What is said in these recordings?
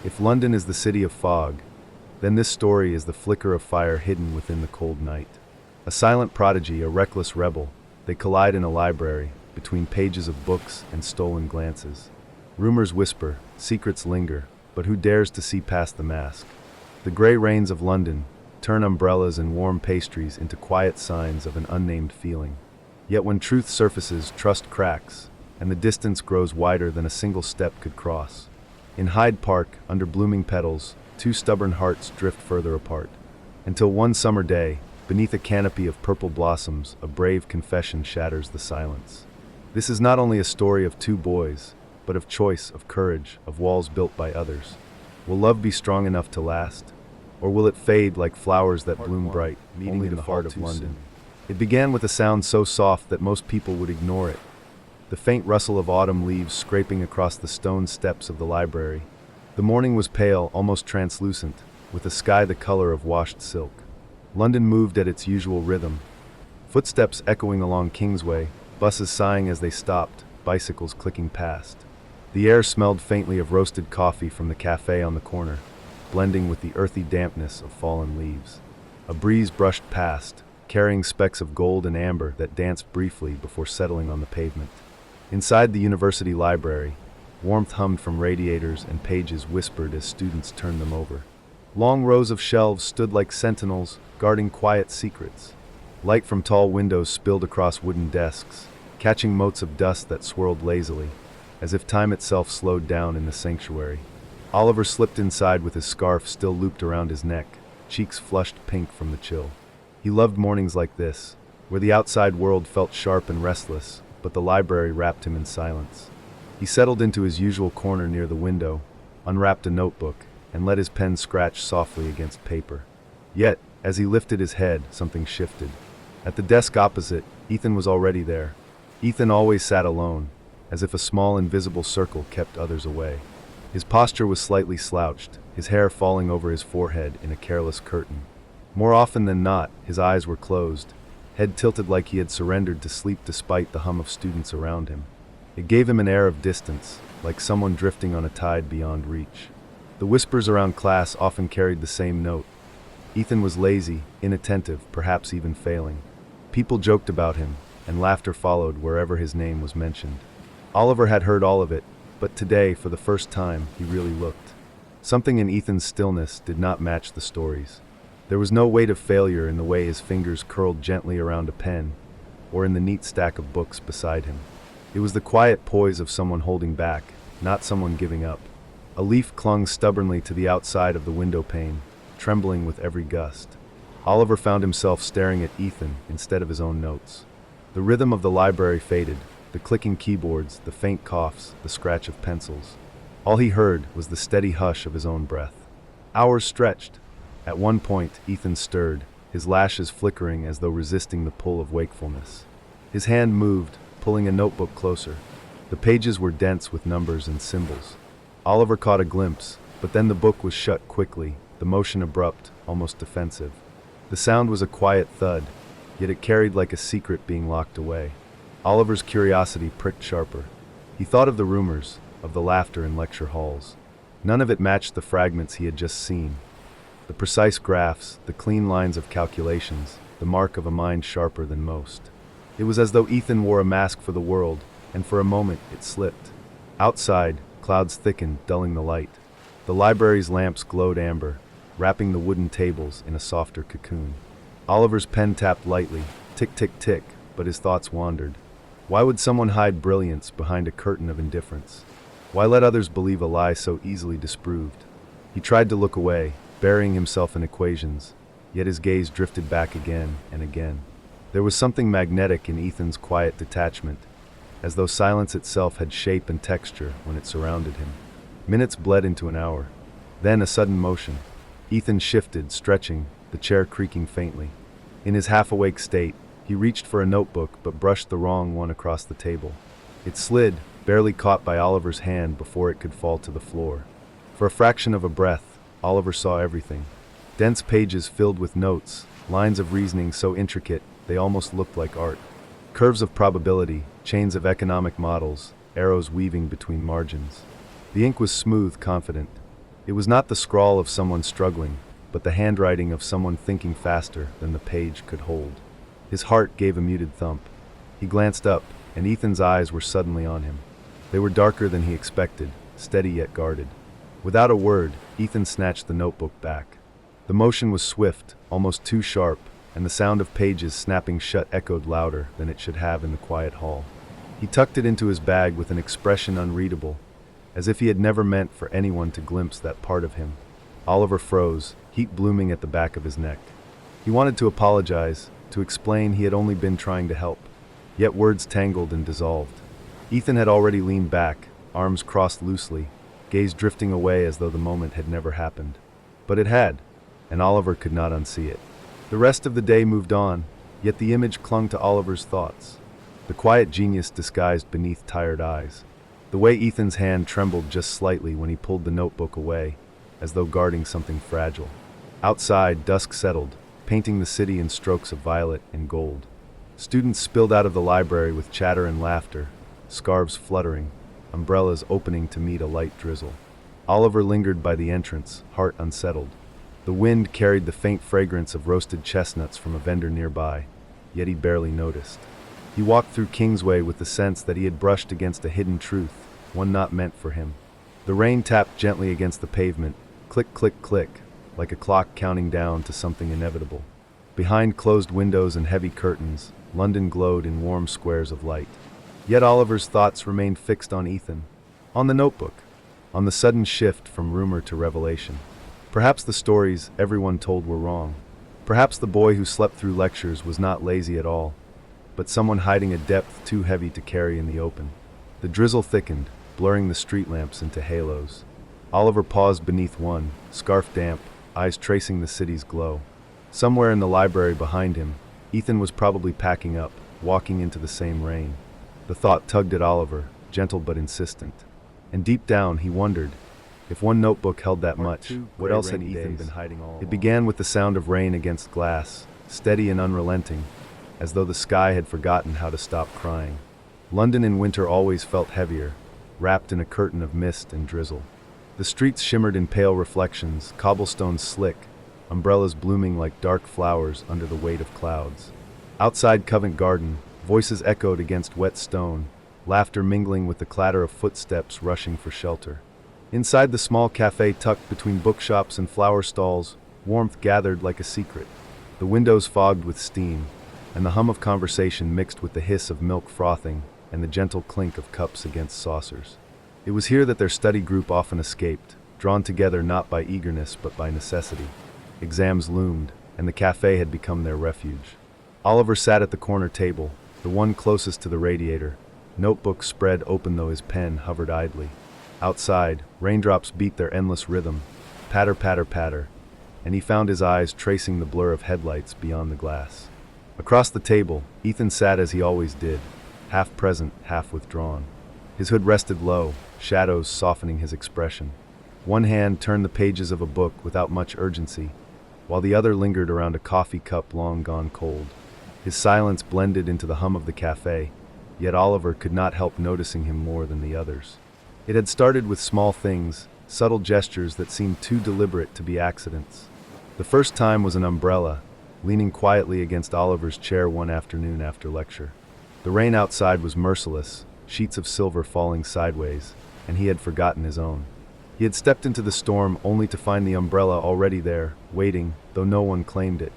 If London is the city of fog, then this story is the flicker of fire hidden within the cold night. A silent prodigy, a reckless rebel, they collide in a library, between pages of books and stolen glances. Rumors whisper, secrets linger, but who dares to see past the mask? The gray rains of London turn umbrellas and warm pastries into quiet signs of an unnamed feeling. Yet when truth surfaces, trust cracks, and the distance grows wider than a single step could cross. In Hyde Park, under blooming petals, two stubborn hearts drift further apart, until one summer day, beneath a canopy of purple blossoms, a brave confession shatters the silence. This is not only a story of two boys, but of choice, of courage, of walls built by others. Will love be strong enough to last? Or will it fade like flowers that bloom bright, meeting in the heart of London? It began with a sound so soft that most people would ignore it. The faint rustle of autumn leaves scraping across the stone steps of the library. The morning was pale, almost translucent, with a sky the color of washed silk. London moved at its usual rhythm. Footsteps echoing along Kingsway, buses sighing as they stopped, bicycles clicking past. The air smelled faintly of roasted coffee from the cafe on the corner, blending with the earthy dampness of fallen leaves. A breeze brushed past, carrying specks of gold and amber that danced briefly before settling on the pavement. Inside the university library, warmth hummed from radiators and pages whispered as students turned them over. Long rows of shelves stood like sentinels, guarding quiet secrets. Light from tall windows spilled across wooden desks, catching motes of dust that swirled lazily, as if time itself slowed down in the sanctuary. Oliver slipped inside with his scarf still looped around his neck, cheeks flushed pink from the chill. He loved mornings like this, where the outside world felt sharp and restless, but the library wrapped him in silence. He settled into his usual corner near the window, unwrapped a notebook, and let his pen scratch softly against paper. Yet, as he lifted his head, something shifted. At the desk opposite, Ethan was already there. Ethan always sat alone, as if a small invisible circle kept others away. His posture was slightly slouched, his hair falling over his forehead in a careless curtain. More often than not, his eyes were closed, head tilted like he had surrendered to sleep despite the hum of students around him. It gave him an air of distance, like someone drifting on a tide beyond reach. The whispers around class often carried the same note. Ethan was lazy, inattentive, perhaps even failing. People joked about him, and laughter followed wherever his name was mentioned. Oliver had heard all of it, but today, for the first time, he really looked. Something in Ethan's stillness did not match the stories. There was no weight of failure in the way his fingers curled gently around a pen, or in the neat stack of books beside him. It was the quiet poise of someone holding back, not someone giving up. A leaf clung stubbornly to the outside of the window pane, trembling with every gust. Oliver found himself staring at Ethan instead of his own notes. The rhythm of the library faded, the clicking keyboards, the faint coughs, the scratch of pencils. All he heard was the steady hush of his own breath. Hours stretched. At one point, Ethan stirred, his lashes flickering as though resisting the pull of wakefulness. His hand moved, pulling a notebook closer. The pages were dense with numbers and symbols. Oliver caught a glimpse, but then the book was shut quickly, the motion abrupt, almost defensive. The sound was a quiet thud, yet it carried like a secret being locked away. Oliver's curiosity pricked sharper. He thought of the rumors, of the laughter in lecture halls. None of it matched the fragments he had just seen. The precise graphs, the clean lines of calculations, the mark of a mind sharper than most. It was as though Ethan wore a mask for the world, and for a moment it slipped. Outside, clouds thickened, dulling the light. The library's lamps glowed amber, wrapping the wooden tables in a softer cocoon. Oliver's pen tapped lightly, tick tick tick, but his thoughts wandered. Why would someone hide brilliance behind a curtain of indifference? Why let others believe a lie so easily disproved? He tried to look away, burying himself in equations, yet his gaze drifted back again and again. There was something magnetic in Ethan's quiet detachment, as though silence itself had shape and texture when it surrounded him. Minutes bled into an hour. Then a sudden motion. Ethan shifted, stretching, the chair creaking faintly. In his half-awake state, he reached for a notebook but brushed the wrong one across the table. It slid, barely caught by Oliver's hand before it could fall to the floor. For a fraction of a breath, Oliver saw everything. Dense pages filled with notes, lines of reasoning so intricate they almost looked like art. Curves of probability, chains of economic models, arrows weaving between margins. The ink was smooth, confident. It was not the scrawl of someone struggling, but the handwriting of someone thinking faster than the page could hold. His heart gave a muted thump. He glanced up, and Ethan's eyes were suddenly on him. They were darker than he expected, steady yet guarded. Without a word, Ethan snatched the notebook back. The motion was swift, almost too sharp, and the sound of pages snapping shut echoed louder than it should have in the quiet hall. He tucked it into his bag with an expression unreadable, as if he had never meant for anyone to glimpse that part of him. Oliver froze, heat blooming at the back of his neck. He wanted to apologize, to explain he had only been trying to help, yet words tangled and dissolved. Ethan had already leaned back, arms crossed loosely, gaze drifting away as though the moment had never happened. But it had, and Oliver could not unsee it. The rest of the day moved on, yet the image clung to Oliver's thoughts. The quiet genius disguised beneath tired eyes. The way Ethan's hand trembled just slightly when he pulled the notebook away, as though guarding something fragile. Outside, dusk settled, painting the city in strokes of violet and gold. Students spilled out of the library with chatter and laughter, scarves fluttering, umbrellas opening to meet a light drizzle. Oliver lingered by the entrance, heart unsettled. The wind carried the faint fragrance of roasted chestnuts from a vendor nearby, yet he barely noticed. He walked through Kingsway with the sense that he had brushed against a hidden truth, one not meant for him. The rain tapped gently against the pavement, click, click, click, like a clock counting down to something inevitable. Behind closed windows and heavy curtains, London glowed in warm squares of light. Yet Oliver's thoughts remained fixed on Ethan, on the notebook, on the sudden shift from rumor to revelation. Perhaps the stories everyone told were wrong. Perhaps the boy who slept through lectures was not lazy at all, but someone hiding a depth too heavy to carry in the open. The drizzle thickened, blurring the street lamps into halos. Oliver paused beneath one, scarf damp, eyes tracing the city's glow. Somewhere in the library behind him, Ethan was probably packing up, walking into the same rain. The thought tugged at Oliver, gentle but insistent. And deep down, he wondered, if one notebook held that much, what else had Ethan been hiding all along? It began with the sound of rain against glass, steady and unrelenting, as though the sky had forgotten how to stop crying. London in winter always felt heavier, wrapped in a curtain of mist and drizzle. The streets shimmered in pale reflections, cobblestones slick, umbrellas blooming like dark flowers under the weight of clouds. Outside Covent Garden, voices echoed against wet stone, laughter mingling with the clatter of footsteps rushing for shelter. Inside the small cafe tucked between bookshops and flower stalls, warmth gathered like a secret. The windows fogged with steam, and the hum of conversation mixed with the hiss of milk frothing and the gentle clink of cups against saucers. It was here that their study group often escaped, drawn together not by eagerness but by necessity. Exams loomed, and the cafe had become their refuge. Oliver sat at the corner table, the one closest to the radiator, notebook spread open though his pen hovered idly. Outside, raindrops beat their endless rhythm, patter, patter, patter, and he found his eyes tracing the blur of headlights beyond the glass. Across the table, Ethan sat as he always did, half present, half withdrawn. His hood rested low, shadows softening his expression. One hand turned the pages of a book without much urgency, while the other lingered around a coffee cup long gone cold. His silence blended into the hum of the cafe, yet Oliver could not help noticing him more than the others. It had started with small things, subtle gestures that seemed too deliberate to be accidents. The first time was an umbrella, leaning quietly against Oliver's chair one afternoon after lecture. The rain outside was merciless, sheets of silver falling sideways, and he had forgotten his own. He had stepped into the storm only to find the umbrella already there, waiting, though no one claimed it.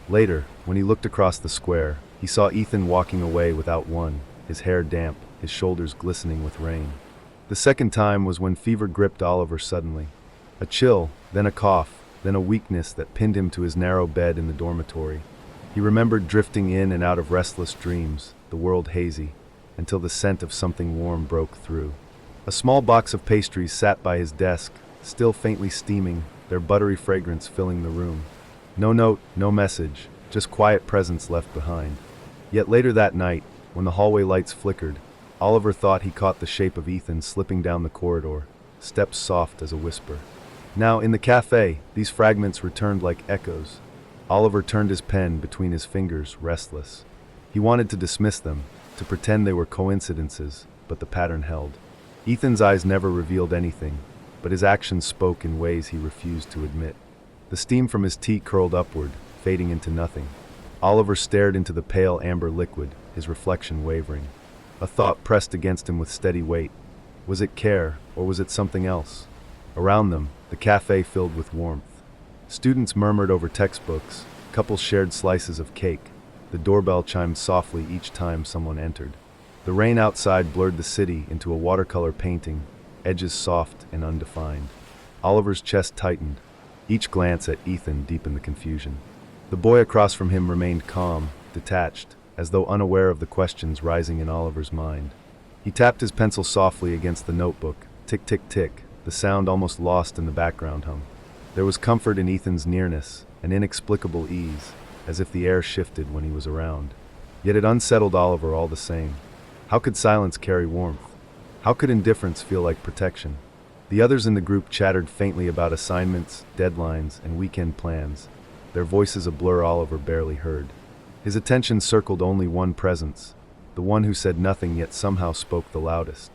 Later, when he looked across the square, he saw Ethan walking away without one, his hair damp, his shoulders glistening with rain. The second time was when fever gripped Oliver suddenly. A chill, then a cough, then a weakness that pinned him to his narrow bed in the dormitory. He remembered drifting in and out of restless dreams, the world hazy, until the scent of something warm broke through. A small box of pastries sat by his desk, still faintly steaming, their buttery fragrance filling the room. No note, no message, just quiet presence left behind. Yet later that night, when the hallway lights flickered, Oliver thought he caught the shape of Ethan slipping down the corridor, steps soft as a whisper. Now, in the cafe, these fragments returned like echoes. Oliver turned his pen between his fingers, restless. He wanted to dismiss them, to pretend they were coincidences, but the pattern held. Ethan's eyes never revealed anything, but his actions spoke in ways he refused to admit. The steam from his tea curled upward, fading into nothing. Oliver stared into the pale amber liquid, his reflection wavering. A thought pressed against him with steady weight. Was it care, or was it something else? Around them, the cafe filled with warmth. Students murmured over textbooks, couples shared slices of cake. The doorbell chimed softly each time someone entered. The rain outside blurred the city into a watercolor painting, edges soft and undefined. Oliver's chest tightened. Each glance at Ethan deepened the confusion. The boy across from him remained calm, detached, as though unaware of the questions rising in Oliver's mind. He tapped his pencil softly against the notebook, tick, tick, tick, the sound almost lost in the background hum. There was comfort in Ethan's nearness, an inexplicable ease, as if the air shifted when he was around. Yet it unsettled Oliver all the same. How could silence carry warmth? How could indifference feel like protection? The others in the group chattered faintly about assignments, deadlines, and weekend plans, their voices a blur Oliver barely heard. His attention circled only one presence, the one who said nothing yet somehow spoke the loudest.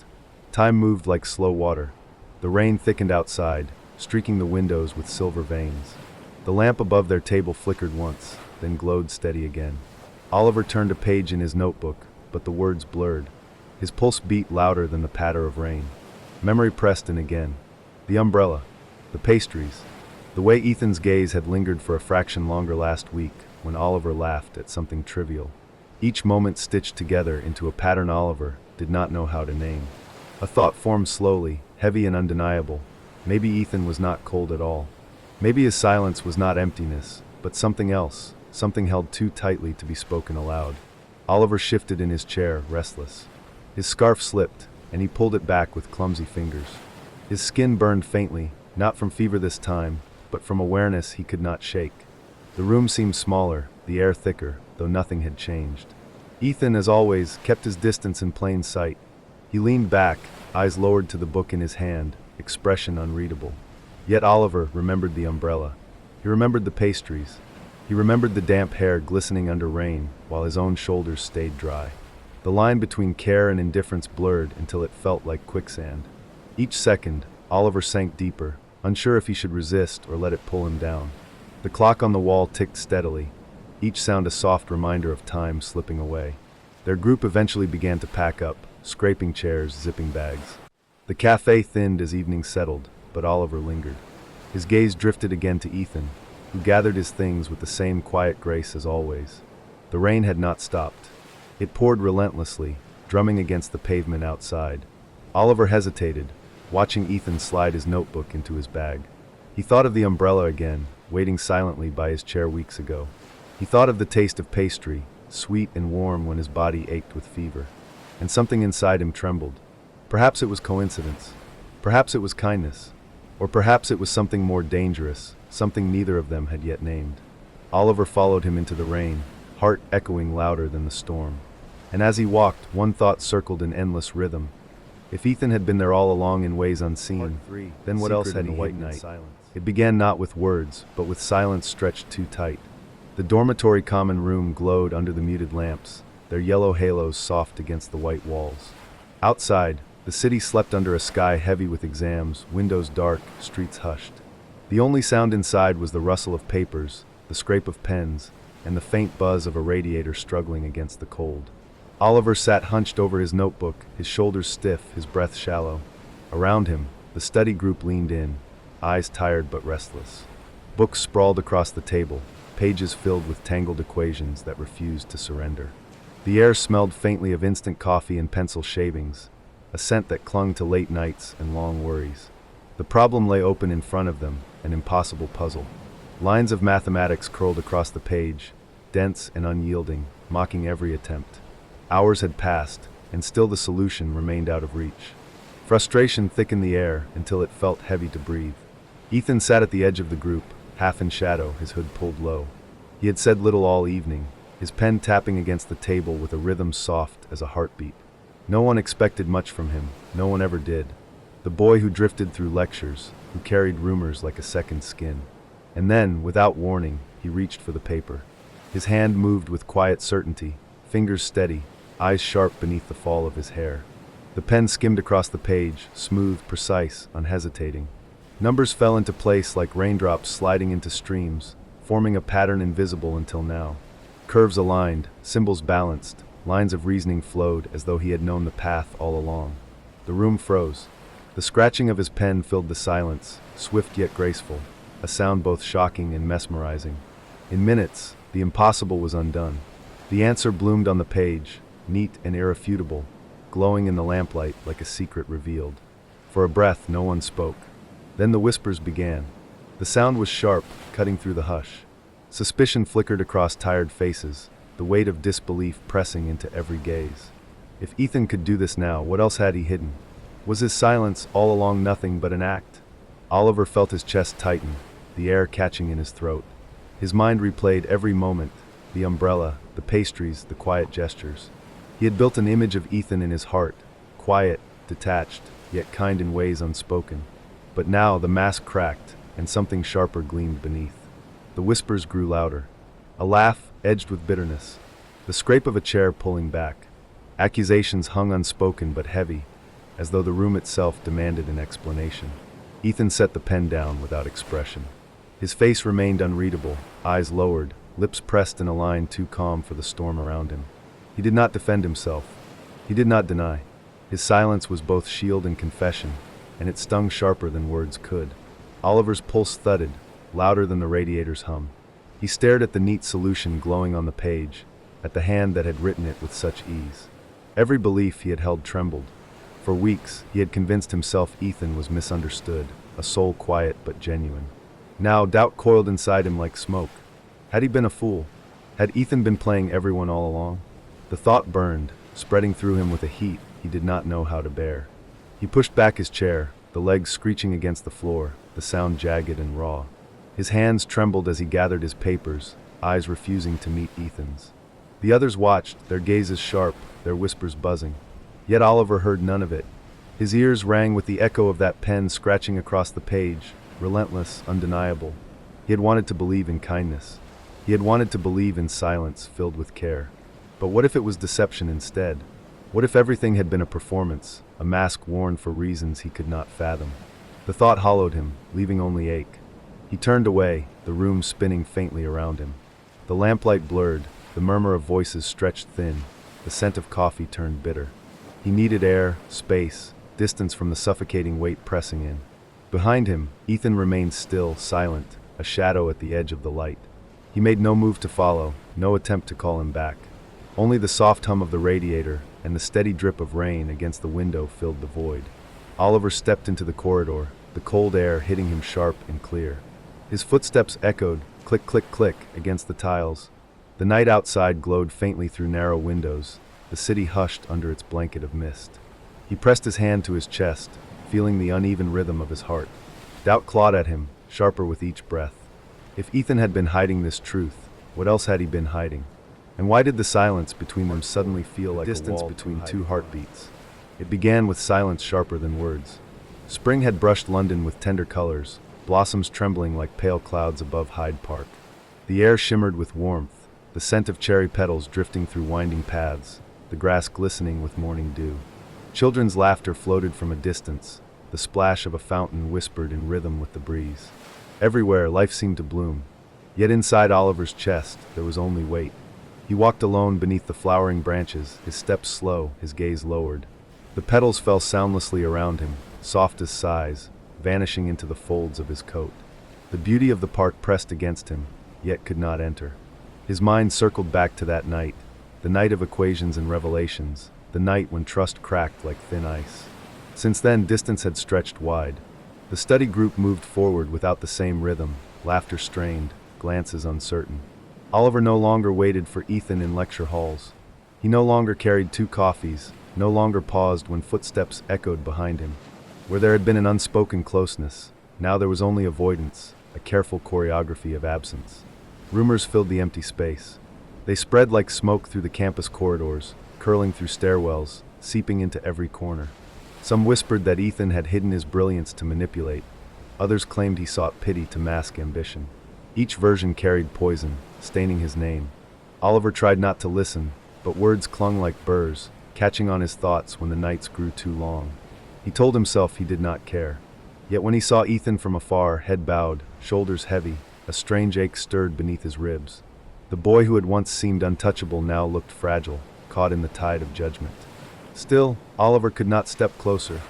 Time moved like slow water. The rain thickened outside, streaking the windows with silver veins. The lamp above their table flickered once, then glowed steady again. Oliver turned a page in his notebook, but the words blurred. His pulse beat louder than the patter of rain. Memory pressed in again. The umbrella, the pastries, the way Ethan's gaze had lingered for a fraction longer last week when Oliver laughed at something trivial. Each moment stitched together into a pattern Oliver did not know how to name. A thought formed slowly, heavy and undeniable. Maybe Ethan was not cold at all. Maybe his silence was not emptiness, but something else, something held too tightly to be spoken aloud. Oliver shifted in his chair, restless. His scarf slipped, and he pulled it back with clumsy fingers. His skin burned faintly, not from fever this time, but from awareness he could not shake. The room seemed smaller, the air thicker, though nothing had changed. Ethan, as always, kept his distance in plain sight. He leaned back, eyes lowered to the book in his hand, expression unreadable. Yet Oliver remembered the umbrella. He remembered the pastries. He remembered the damp hair glistening under rain, while his own shoulders stayed dry. The line between care and indifference blurred until it felt like quicksand. Each second, Oliver sank deeper, unsure if he should resist or let it pull him down. The clock on the wall ticked steadily, each sound a soft reminder of time slipping away. Their group eventually began to pack up, scraping chairs, zipping bags. The cafe thinned as evening settled, but Oliver lingered. His gaze drifted again to Ethan, who gathered his things with the same quiet grace as always. The rain had not stopped. It poured relentlessly, drumming against the pavement outside. Oliver hesitated, watching Ethan slide his notebook into his bag. He thought of the umbrella again, waiting silently by his chair weeks ago. He thought of the taste of pastry, sweet and warm when his body ached with fever. And something inside him trembled. Perhaps it was coincidence. Perhaps it was kindness. Or perhaps it was something more dangerous, something neither of them had yet named. Oliver followed him into the rain, heart echoing louder than the storm. And as he walked, one thought circled in endless rhythm. If Ethan had been there all along in ways unseen, then what else had he hidden in silence? It began not with words, but with silence stretched too tight. The dormitory common room glowed under the muted lamps, their yellow halos soft against the white walls. Outside, the city slept under a sky heavy with exams, windows dark, streets hushed. The only sound inside was the rustle of papers, the scrape of pens, and the faint buzz of a radiator struggling against the cold. Oliver sat hunched over his notebook, his shoulders stiff, his breath shallow. Around him, the study group leaned in, eyes tired but restless. Books sprawled across the table, pages filled with tangled equations that refused to surrender. The air smelled faintly of instant coffee and pencil shavings, a scent that clung to late nights and long worries. The problem lay open in front of them, an impossible puzzle. Lines of mathematics curled across the page, dense and unyielding, mocking every attempt. Hours had passed, and still the solution remained out of reach. Frustration thickened the air until it felt heavy to breathe. Ethan sat at the edge of the group, half in shadow, his hood pulled low. He had said little all evening, his pen tapping against the table with a rhythm soft as a heartbeat. No one expected much from him, no one ever did. The boy who drifted through lectures, who carried rumors like a second skin. And then, without warning, he reached for the paper. His hand moved with quiet certainty, fingers steady, eyes sharp beneath the fall of his hair. The pen skimmed across the page, smooth, precise, unhesitating. Numbers fell into place like raindrops sliding into streams, forming a pattern invisible until now. Curves aligned, symbols balanced, lines of reasoning flowed as though he had known the path all along. The room froze. The scratching of his pen filled the silence, swift yet graceful, a sound both shocking and mesmerizing. In minutes, the impossible was undone. The answer bloomed on the page, neat and irrefutable, glowing in the lamplight like a secret revealed. For a breath, no one spoke. Then the whispers began. The sound was sharp, cutting through the hush. Suspicion flickered across tired faces, the weight of disbelief pressing into every gaze. If Ethan could do this now, what else had he hidden? Was his silence all along nothing but an act? Oliver felt his chest tighten, the air catching in his throat. His mind replayed every moment, the umbrella, the pastries, the quiet gestures. He had built an image of Ethan in his heart, quiet, detached, yet kind in ways unspoken. But now the mask cracked, and something sharper gleamed beneath. The whispers grew louder. A laugh, edged with bitterness. The scrape of a chair pulling back. Accusations hung unspoken but heavy, as though the room itself demanded an explanation. Ethan set the pen down without expression. His face remained unreadable, eyes lowered, lips pressed in a line too calm for the storm around him. He did not defend himself. He did not deny. His silence was both shield and confession, and it stung sharper than words could. Oliver's pulse thudded, louder than the radiator's hum. He stared at the neat solution glowing on the page, at the hand that had written it with such ease. Every belief he had held trembled. For weeks, he had convinced himself Ethan was misunderstood, a soul quiet but genuine. Now doubt coiled inside him like smoke. Had he been a fool? Had Ethan been playing everyone all along? The thought burned, spreading through him with a heat he did not know how to bear. He pushed back his chair, the legs screeching against the floor, the sound jagged and raw. His hands trembled as he gathered his papers, eyes refusing to meet Ethan's. The others watched, their gazes sharp, their whispers buzzing. Yet Oliver heard none of it. His ears rang with the echo of that pen scratching across the page, relentless, undeniable. He had wanted to believe in kindness. He had wanted to believe in silence filled with care. But what if it was deception instead? What if everything had been a performance, a mask worn for reasons he could not fathom? The thought hollowed him, leaving only ache. He turned away, the room spinning faintly around him. The lamplight blurred, the murmur of voices stretched thin, the scent of coffee turned bitter. He needed air, space, distance from the suffocating weight pressing in. Behind him, Ethan remained still, silent, a shadow at the edge of the light. He made no move to follow, no attempt to call him back. Only the soft hum of the radiator and the steady drip of rain against the window filled the void. Oliver stepped into the corridor, the cold air hitting him sharp and clear. His footsteps echoed, click, click, click, against the tiles. The night outside glowed faintly through narrow windows, the city hushed under its blanket of mist. He pressed his hand to his chest, feeling the uneven rhythm of his heart. Doubt clawed at him, sharper with each breath. If Ethan had been hiding this truth, what else had he been hiding? And why did the silence between them suddenly feel like distance between two heartbeats? It began with silence sharper than words. Spring had brushed London with tender colors, blossoms trembling like pale clouds above Hyde Park. The air shimmered with warmth, the scent of cherry petals drifting through winding paths, the grass glistening with morning dew. Children's laughter floated from a distance, the splash of a fountain whispered in rhythm with the breeze. Everywhere, life seemed to bloom. Yet inside Oliver's chest, there was only weight. He walked alone beneath the flowering branches, his steps slow, his gaze lowered. The petals fell soundlessly around him, soft as sighs, vanishing into the folds of his coat. The beauty of the park pressed against him, yet could not enter. His mind circled back to that night, the night of equations and revelations, the night when trust cracked like thin ice. Since then, distance had stretched wide. The study group moved forward without the same rhythm, laughter strained, glances uncertain. Oliver no longer waited for Ethan in lecture halls. He no longer carried 2 coffees, no longer paused when footsteps echoed behind him. Where there had been an unspoken closeness, now there was only avoidance, a careful choreography of absence. Rumors filled the empty space. They spread like smoke through the campus corridors, curling through stairwells, seeping into every corner. Some whispered that Ethan had hidden his brilliance to manipulate. Others claimed he sought pity to mask ambition. Each version carried poison, staining his name. Oliver tried not to listen, but words clung like burrs, catching on his thoughts when the nights grew too long. He told himself he did not care. Yet when he saw Ethan from afar, head bowed, shoulders heavy, a strange ache stirred beneath his ribs. The boy who had once seemed untouchable now looked fragile, caught in the tide of judgment. Still, Oliver could not step closer.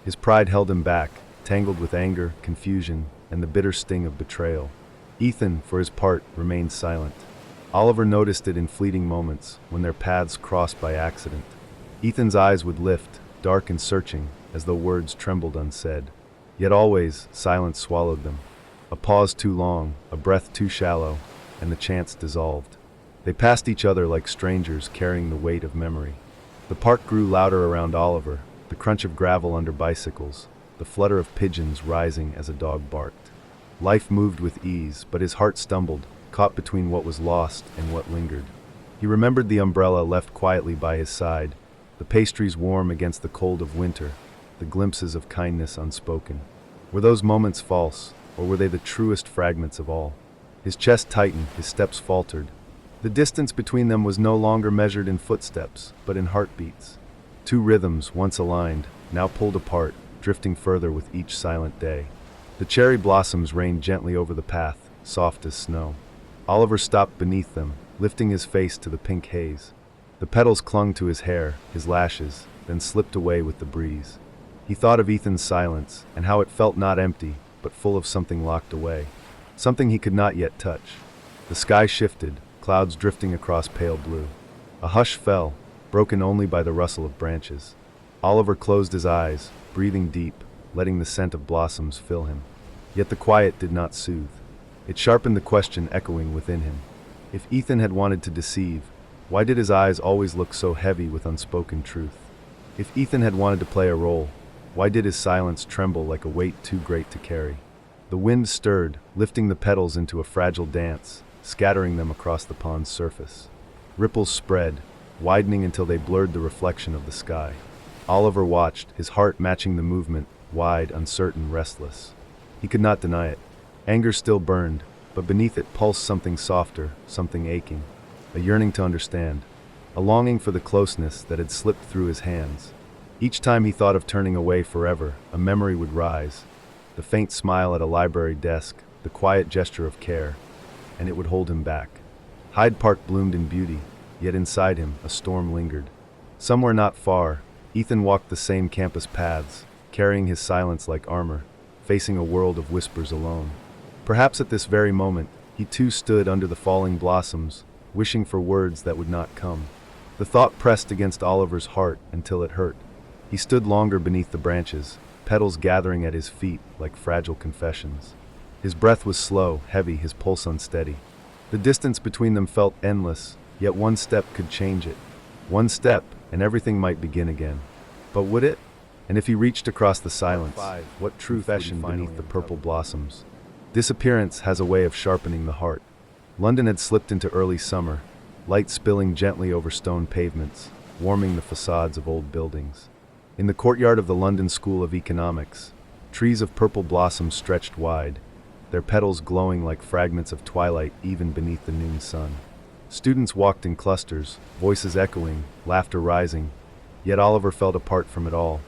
His pride held him back, tangled with anger, confusion, and the bitter sting of betrayal. Ethan, for his part, remained silent. Oliver noticed it in fleeting moments, when their paths crossed by accident. Ethan's eyes would lift, dark and searching, as though words trembled unsaid. Yet always, silence swallowed them. A pause too long, a breath too shallow, and the chance dissolved. They passed each other like strangers carrying the weight of memory. The park grew louder around Oliver, the crunch of gravel under bicycles, the flutter of pigeons rising as a dog barked. Life moved with ease, but his heart stumbled, caught between what was lost and what lingered. He remembered the umbrella left quietly by his side, the pastries warm against the cold of winter, the glimpses of kindness unspoken. Were those moments false, or were they the truest fragments of all? His chest tightened, his steps faltered. The distance between them was no longer measured in footsteps, but in heartbeats. Two rhythms, once aligned, now pulled apart, drifting further with each silent day. The cherry blossoms rained gently over the path, soft as snow. Oliver stopped beneath them, lifting his face to the pink haze. The petals clung to his hair, his lashes, then slipped away with the breeze. He thought of Ethan's silence, and how it felt not empty, but full of something locked away. Something he could not yet touch. The sky shifted, clouds drifting across pale blue. A hush fell, broken only by the rustle of branches. Oliver closed his eyes, breathing deep, letting the scent of blossoms fill him. Yet the quiet did not soothe. It sharpened the question echoing within him. If Ethan had wanted to deceive, why did his eyes always look so heavy with unspoken truth? If Ethan had wanted to play a role, why did his silence tremble like a weight too great to carry? The wind stirred, lifting the petals into a fragile dance, scattering them across the pond's surface. Ripples spread, widening until they blurred the reflection of the sky. Oliver watched, his heart matching the movement, wide, uncertain, restless. He could not deny it. Anger still burned, but beneath it pulsed something softer, something aching. A yearning to understand, a longing for the closeness that had slipped through his hands. Each time he thought of turning away forever, a memory would rise. The faint smile at a library desk, the quiet gesture of care, and it would hold him back. Hyde Park bloomed in beauty, yet inside him a storm lingered. Somewhere not far, Ethan walked the same campus paths, carrying his silence like armor, facing a world of whispers alone. Perhaps at this very moment, he too stood under the falling blossoms, wishing for words that would not come. The thought pressed against Oliver's heart until it hurt. He stood longer beneath the branches, petals gathering at his feet like fragile confessions. His breath was slow, heavy, his pulse unsteady. The distance between them felt endless, yet one step could change it. One step, and everything might begin again. But would it? And if he reached across the silence, what truth would beneath the purple blossoms? Disappearance has a way of sharpening the heart. London had slipped into early summer, light spilling gently over stone pavements, warming the facades of old buildings. In the courtyard of the London School of Economics, trees of purple blossoms stretched wide, their petals glowing like fragments of twilight even beneath the noon sun. Students walked in clusters, voices echoing, laughter rising, yet Oliver felt apart from it all,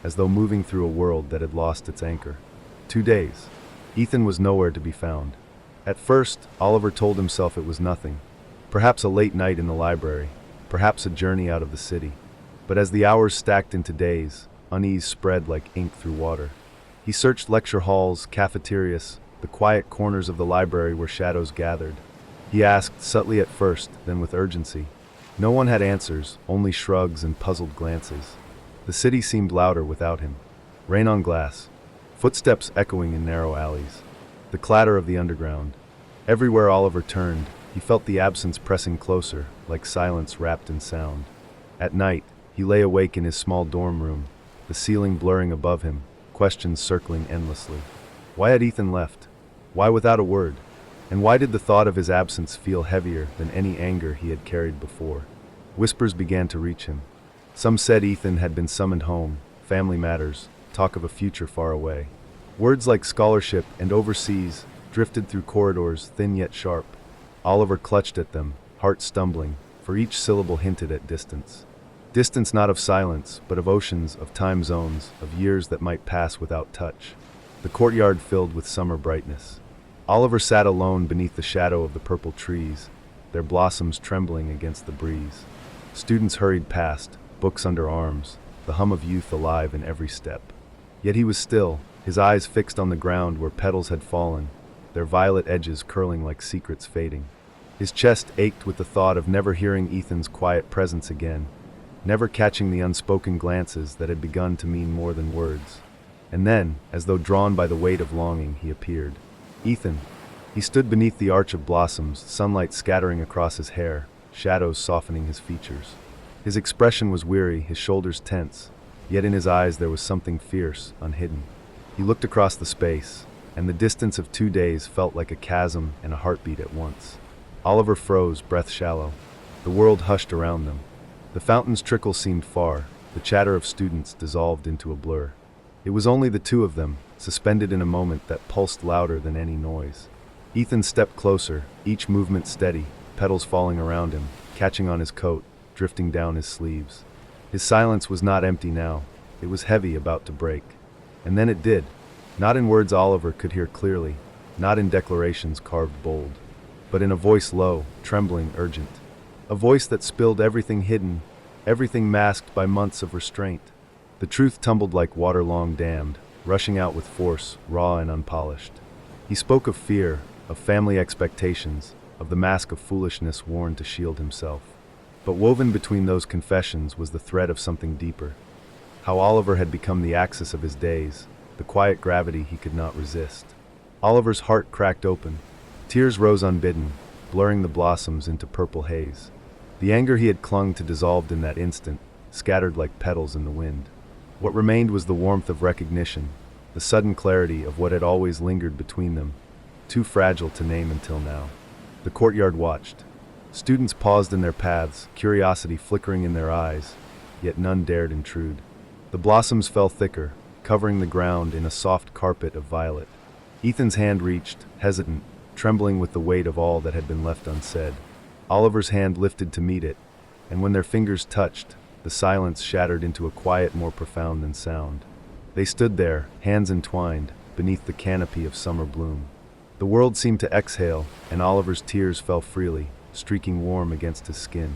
as though moving through a world that had lost its anchor. 2 days. Ethan was nowhere to be found. At first, Oliver told himself it was nothing. Perhaps a late night in the library, perhaps a journey out of the city. But as the hours stacked into days, unease spread like ink through water. He searched lecture halls, cafeterias, the quiet corners of the library where shadows gathered. He asked, subtly at first, then with urgency. No one had answers, only shrugs and puzzled glances. The city seemed louder without him. Rain on glass, footsteps echoing in narrow alleys, the clatter of the underground. Everywhere Oliver turned, he felt the absence pressing closer, like silence wrapped in sound. At night, he lay awake in his small dorm room, the ceiling blurring above him, questions circling endlessly. Why had Ethan left? Why without a word? And why did the thought of his absence feel heavier than any anger he had carried before? Whispers began to reach him. Some said Ethan had been summoned home, family matters, talk of a future far away. Words like scholarship and overseas drifted through corridors thin yet sharp. Oliver clutched at them, heart stumbling, for each syllable hinted at distance. Distance not of silence, but of oceans, of time zones, of years that might pass without touch. The courtyard filled with summer brightness. Oliver sat alone beneath the shadow of the purple trees, their blossoms trembling against the breeze. Students hurried past, books under arms, the hum of youth alive in every step. Yet he was still, his eyes fixed on the ground where petals had fallen, their violet edges curling like secrets fading. His chest ached with the thought of never hearing Ethan's quiet presence again, never catching the unspoken glances that had begun to mean more than words. And then, as though drawn by the weight of longing, he appeared. Ethan. He stood beneath the arch of blossoms, sunlight scattering across his hair, shadows softening his features. His expression was weary, his shoulders tense, yet in his eyes there was something fierce, unhidden. He looked across the space, and the distance of 2 days felt like a chasm and a heartbeat at once. Oliver froze, breath shallow. The world hushed around them. The fountain's trickle seemed far, the chatter of students dissolved into a blur. It was only the two of them, suspended in a moment that pulsed louder than any noise. Ethan stepped closer, each movement steady, petals falling around him, catching on his coat, drifting down his sleeves. His silence was not empty now. It was heavy, about to break. And then it did. Not in words Oliver could hear clearly, not in declarations carved bold, but in a voice low, trembling, urgent. A voice that spilled everything hidden, everything masked by months of restraint. The truth tumbled like water long dammed, rushing out with force, raw and unpolished. He spoke of fear, of family expectations, of the mask of foolishness worn to shield himself. But woven between those confessions was the thread of something deeper. How Oliver had become the axis of his days, the quiet gravity he could not resist. Oliver's heart cracked open. Tears rose unbidden, blurring the blossoms into purple haze. The anger he had clung to dissolved in that instant, scattered like petals in the wind. What remained was the warmth of recognition, the sudden clarity of what had always lingered between them, too fragile to name until now. The courtyard watched. Students paused in their paths, curiosity flickering in their eyes, yet none dared intrude. The blossoms fell thicker, covering the ground in a soft carpet of violet. Ethan's hand reached, hesitant, trembling with the weight of all that had been left unsaid. Oliver's hand lifted to meet it, and when their fingers touched, the silence shattered into a quiet more profound than sound. They stood there, hands entwined, beneath the canopy of summer bloom. The world seemed to exhale, and Oliver's tears fell freely, streaking warm against his skin.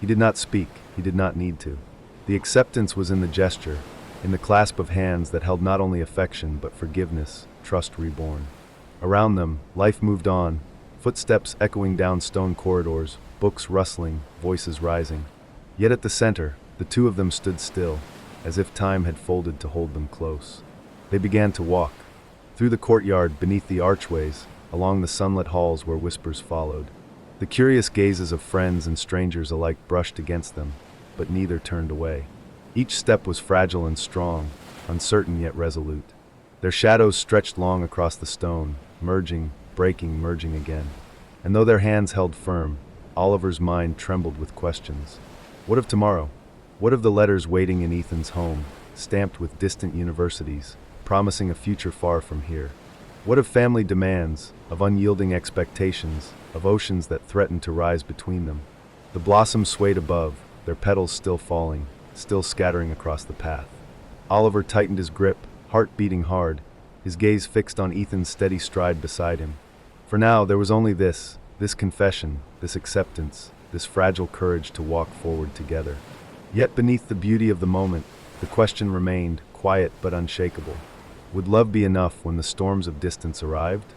He did not speak, he did not need to. The acceptance was in the gesture, in the clasp of hands that held not only affection but forgiveness, trust reborn. Around them, life moved on, footsteps echoing down stone corridors, books rustling, voices rising. Yet at the center, the two of them stood still, as if time had folded to hold them close. They began to walk. Through the courtyard, beneath the archways, along the sunlit halls where whispers followed. The curious gazes of friends and strangers alike brushed against them, but neither turned away. Each step was fragile and strong, uncertain yet resolute. Their shadows stretched long across the stone, merging, breaking, merging again. And though their hands held firm, Oliver's mind trembled with questions. What of tomorrow? What of the letters waiting in Ethan's home, stamped with distant universities, promising a future far from here? What of family demands, of unyielding expectations, of oceans that threatened to rise between them? The blossoms swayed above, their petals still falling, still scattering across the path. Oliver tightened his grip, heart beating hard, his gaze fixed on Ethan's steady stride beside him. For now, there was only this confession, this acceptance, this fragile courage to walk forward together. Yet beneath the beauty of the moment, the question remained, quiet but unshakable. Would love be enough when the storms of distance arrived?